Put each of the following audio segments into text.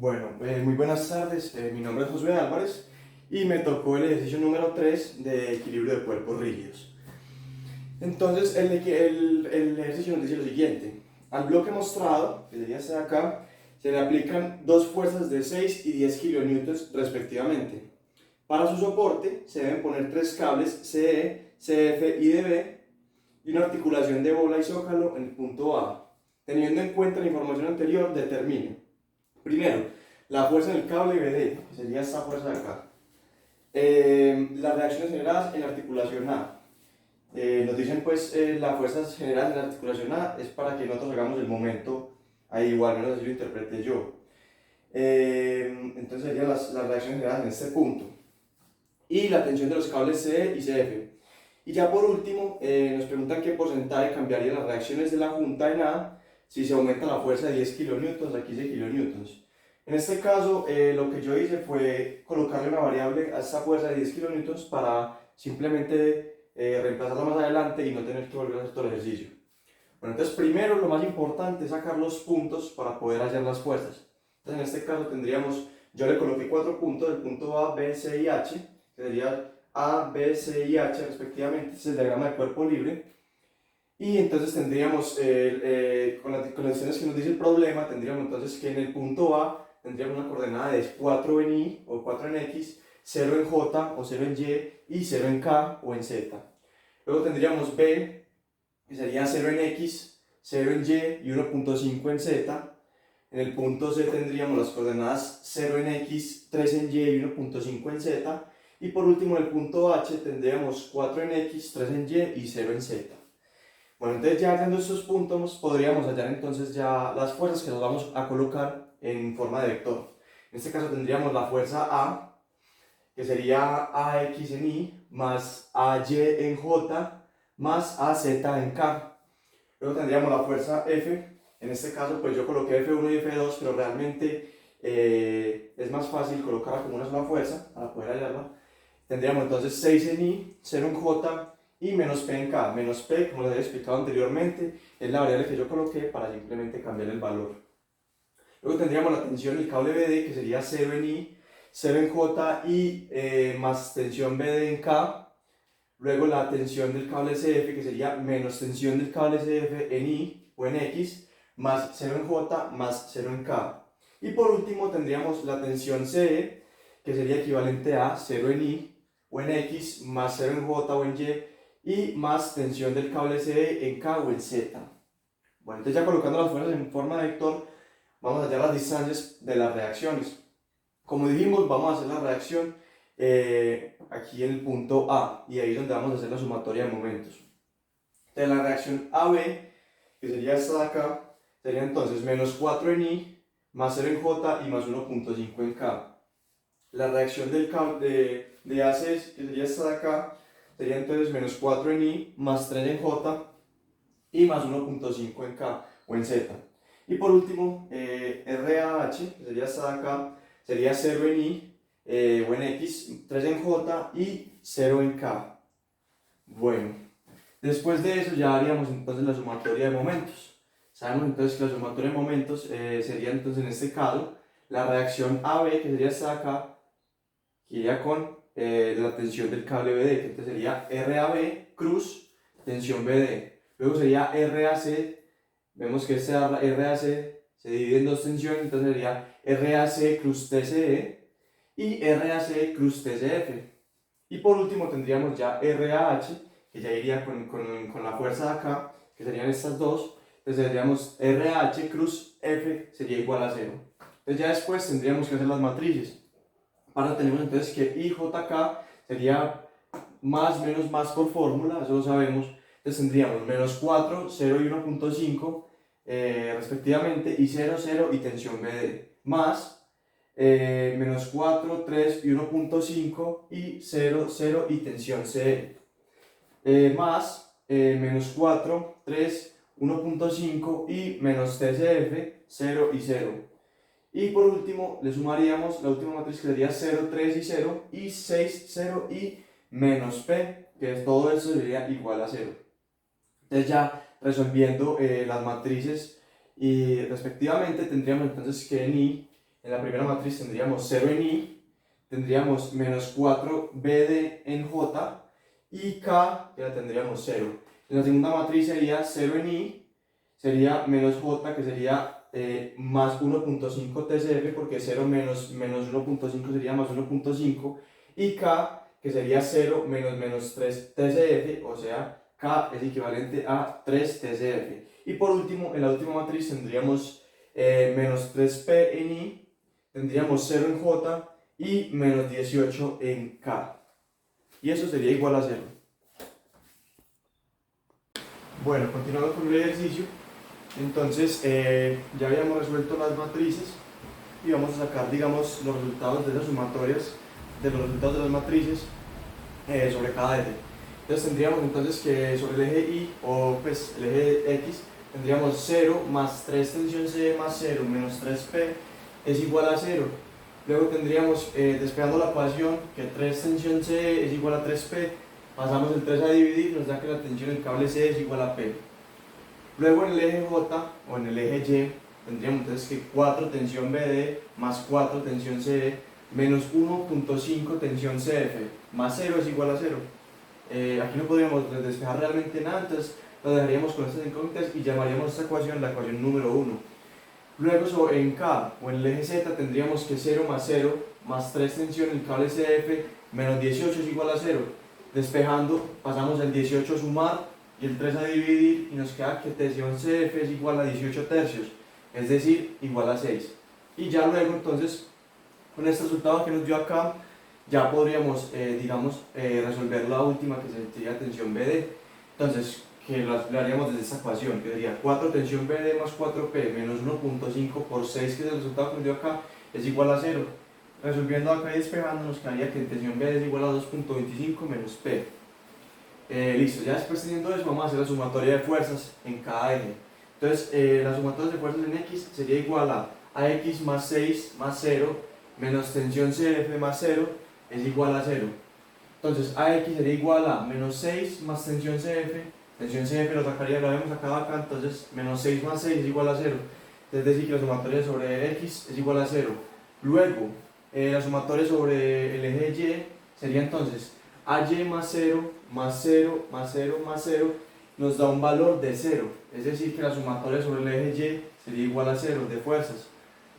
Bueno, muy buenas tardes, mi nombre es Josué Álvarez y me tocó el ejercicio número 3 de equilibrio de cuerpos rígidos. Entonces, el ejercicio nos dice lo siguiente: al bloque mostrado, que sería este de acá, se le aplican dos fuerzas de 6 y 10 kilonewtons respectivamente. Para su soporte se deben poner tres cables CE, CF y DB y una articulación de bola y zócalo en el punto A. Teniendo en cuenta la información anterior, determine primero la fuerza en el cable BD, que sería esta fuerza de acá. Las reacciones generadas en la articulación A. Nos dicen pues las fuerzas generadas en la articulación A es para que nosotros hagamos el momento ahí igual, menos así lo interprete yo. Entonces serían las reacciones generadas en este punto. Y la tensión de los cables CE y CF. Y ya por último, nos preguntan qué porcentaje cambiaría las reacciones de la junta en A si se aumenta la fuerza de 10 kilonewtons a 15 kilonewtons. En este caso, lo que yo hice fue colocarle una variable a esta fuerza de 10 kilonewtons para simplemente reemplazarla más adelante y no tener que volver a hacer todo el ejercicio. Bueno, entonces primero lo más importante es sacar los puntos para poder hallar las fuerzas. Entonces en este caso tendríamos, yo le coloqué 4 puntos, el punto A, B, C y H, que sería A, B, C y H respectivamente. Este es el diagrama de cuerpo libre. Y entonces tendríamos, con las condiciones que nos dice el problema, tendríamos entonces que en el punto A tendríamos una coordenada de 4 en Y o 4 en X, 0 en J o 0 en Y y 0 en K o en Z. Luego tendríamos B, que sería 0 en X, 0 en Y y 1.5 en Z. En el punto C tendríamos las coordenadas 0 en X, 3 en Y y 1.5 en Z. Y por último en el punto H tendríamos 4 en X, 3 en Y y 0 en Z. Bueno, entonces ya hallando estos puntos podríamos hallar entonces ya las fuerzas que nos vamos a colocar en forma de vector. En este caso tendríamos la fuerza A, que sería AX en Y, más AY en J, más AZ en K. Luego tendríamos la fuerza F. En este caso pues yo coloqué F1 y F2, pero realmente es más fácil colocarla como una sola fuerza para poder hallarla. Tendríamos entonces 6 en Y, 0 en J y menos P en K. Menos P, como les había explicado anteriormente, es la variable que yo coloqué para simplemente cambiar el valor. Luego tendríamos la tensión del cable BD, que sería 0 en Y, 0 en J y más tensión BD en K. Luego la tensión del cable CF, que sería menos tensión del cable CF en Y o en X, más 0 en J más 0 en K. Y por último tendríamos la tensión CE, que sería equivalente a 0 en Y o en X, más 0 en J o en Y, y más tensión del cable CE en K o en Z. Bueno, entonces ya colocando las fuerzas en forma de vector, vamos a hallar las distancias de las reacciones. Como dijimos, vamos a hacer la reacción aquí en el punto A, y ahí es donde vamos a hacer la sumatoria de momentos. Entonces la reacción AB, que sería esta de acá, sería entonces menos 4 en Y, más 0 en J y más 1.5 en K. La reacción del de AC, que sería esta de acá, sería entonces menos 4 en Y, más 3 en J y más 1.5 en K o en Z. Y por último, RAH, que sería esta de acá, sería 0 en Y o en X, 3 en J y 0 en K. Bueno, después de eso ya haríamos entonces la sumatoria de momentos. Sabemos entonces que la sumatoria de momentos sería entonces en este caso la reacción AB, que sería esta de acá, que iría con la tensión del cable BD, que entonces sería RAB cruz tensión BD. Luego sería RAC, vemos que este RAC se divide en dos tensiones, entonces sería RAC cruz TCE y RAC cruz TCF. Y por último tendríamos ya RAH, que ya iría con la fuerza de acá, que serían estas dos. Entonces tendríamos RH cruz F sería igual a 0. Entonces ya después tendríamos que hacer las matrices. Ahora tenemos entonces que IJK sería más menos más por fórmula, eso lo sabemos. Entonces tendríamos menos 4, 0 y 1.5 respectivamente, y 0, 0 y tensión BD, más menos 4, 3 y 1.5 y 0, 0 y tensión CE, más menos 4, 3, 1.5 y menos TCF, 0 y 0. Y por último le sumaríamos la última matriz, que sería 0, 3 y 0 y 6, 0 y menos P, que todo eso sería igual a 0. Entonces ya resolviendo las matrices y respectivamente tendríamos entonces que en Y en la primera matriz tendríamos 0 en I, tendríamos menos 4BD en J y K, que la tendríamos 0. En la segunda matriz sería 0 en I, sería menos J, que sería más 1.5 TCF, porque 0 menos 1.5 sería más 1.5, y K, que sería 0 menos 3 TCF, o sea, K es equivalente a 3 TCF. Y por último, en la última matriz tendríamos menos 3P en I, tendríamos 0 en J y menos 18 en K. Y eso sería igual a 0. Bueno, continuando con el ejercicio, entonces ya habíamos resuelto las matrices y vamos a sacar, digamos, los resultados de las sumatorias de los resultados de las matrices sobre cada eje. Entonces tendríamos entonces que sobre el eje Y, o pues el eje X, tendríamos 0 más 3 tensión C más 0 menos 3P es igual a 0. Luego tendríamos, despejando la ecuación, que 3 tensión C es igual a 3P, pasamos el 3 a dividir, nos da que la tensión del cable C es igual a P. Luego en el eje J, o en el eje Y, tendríamos entonces que 4 tensión BD más 4 tensión CE menos 1.5 tensión CF más 0 es igual a 0. Aquí no podríamos despejar realmente nada, entonces lo dejaríamos con estas incógnitas y llamaríamos esta ecuación la ecuación número 1. Luego en K o en el eje Z tendríamos que 0 más 3 tensión el cable CF menos 18 es igual a 0. Despejando pasamos el 18 a sumar y el 3 a dividir y nos queda que tensión CF es igual a 18 tercios, es decir, igual a 6. Y ya luego entonces, con este resultado que nos dio acá, ya podríamos, resolver la última, que sería tensión BD. Entonces, que lo haríamos desde esta ecuación, que sería 4 tensión BD más 4P menos 1.5 por 6, que es el resultado que nos dio acá, es igual a 0. Resolviendo acá y despejando, nos quedaría que tensión BD es igual a 2.25 menos P. Listo, ya después teniendo eso, vamos a hacer la sumatoria de fuerzas en cada eje. Entonces, la sumatoria de fuerzas en X sería igual a AX más 6 más 0 menos tensión CF más 0 es igual a 0. Entonces, AX sería igual a menos 6 más tensión CF lo sacaría, lo habíamos sacado acá, entonces menos 6 más 6 es igual a 0. Es decir, que la sumatoria sobre X es igual a 0. Luego, la sumatoria sobre el eje Y sería entonces AY más 0 más 0 más 0 más 0 nos da un valor de 0. Es decir, que la sumatoria sobre el eje Y sería igual a 0 de fuerzas.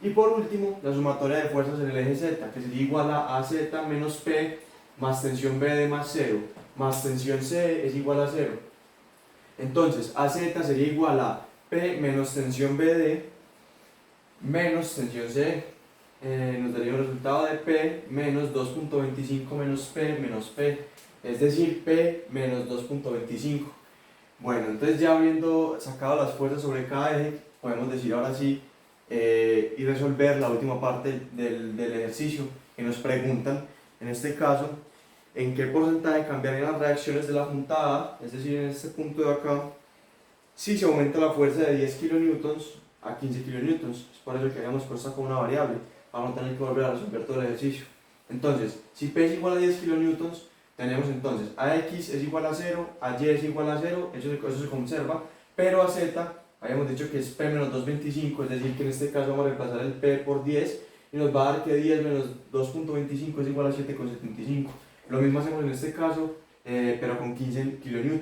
Y por último, la sumatoria de fuerzas en el eje Z, que sería igual a AZ menos P más tensión BD más 0 más tensión C es igual a 0. Entonces, AZ sería igual a P menos tensión BD menos tensión C. Nos daría un resultado de P menos 2.25 menos P, es decir, P menos 2.25. Bueno, entonces ya habiendo sacado las fuerzas sobre cada eje, podemos decir ahora sí y resolver la última parte del ejercicio que nos preguntan, en este caso, en qué porcentaje cambiarían las reacciones de la juntada, es decir, en este punto de acá, si se aumenta la fuerza de 10 kN a 15 kN. Es por eso que habíamos puesto como una variable, para no tener que volver a resolver todo el ejercicio. Entonces, si P es igual a 10 kN, tenemos entonces AX es igual a 0, AY es igual a 0, eso se conserva, pero AZ, habíamos dicho que es P menos 2.25, es decir, que en este caso vamos a reemplazar el P por 10 y nos va a dar que 10 menos 2.25 es igual a 7,75. Lo mismo hacemos en este caso, pero con 15 kN.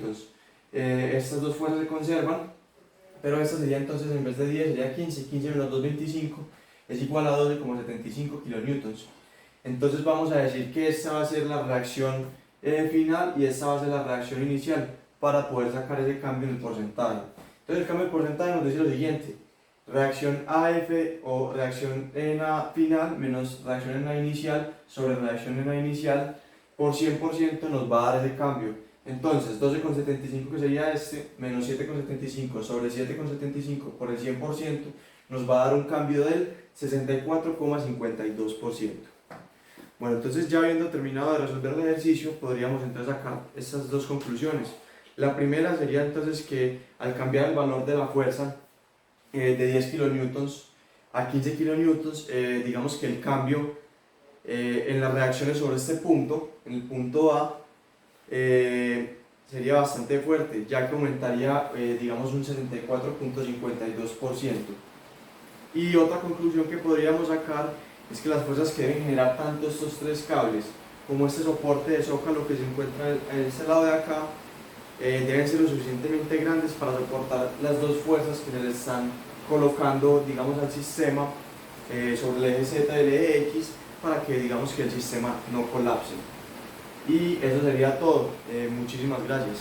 Estas dos fuerzas se conservan, pero esta sería entonces, en vez de 10, sería 15 menos 2.25 es igual a 12,75 kN. Entonces vamos a decir que esta va a ser la reacción final y esta va a ser la reacción inicial para poder sacar ese cambio en el porcentaje. Entonces el cambio de porcentaje nos dice lo siguiente: reacción AF o reacción en A final menos reacción en A inicial sobre reacción en A inicial por 100% nos va a dar ese cambio. Entonces 12,75, que sería este, menos 7,75 sobre 7,75 por el 100% nos va a dar un cambio del 64,52%. Bueno, entonces ya habiendo terminado de resolver el ejercicio, podríamos entonces sacar estas dos conclusiones. La primera sería entonces que al cambiar el valor de la fuerza de 10 kN a 15 kN, digamos que el cambio en las reacciones sobre este punto, en el punto A, sería bastante fuerte, ya que aumentaría, digamos, un 64,52%. Y otra conclusión que podríamos sacar es que las fuerzas que deben generar tanto estos tres cables como este soporte de zócalo que se encuentra en este lado de acá deben ser lo suficientemente grandes para soportar las dos fuerzas que se le están colocando, digamos, al sistema sobre el eje Z y el eje X, para que, digamos, que el sistema no colapse. Y eso sería todo. Muchísimas gracias.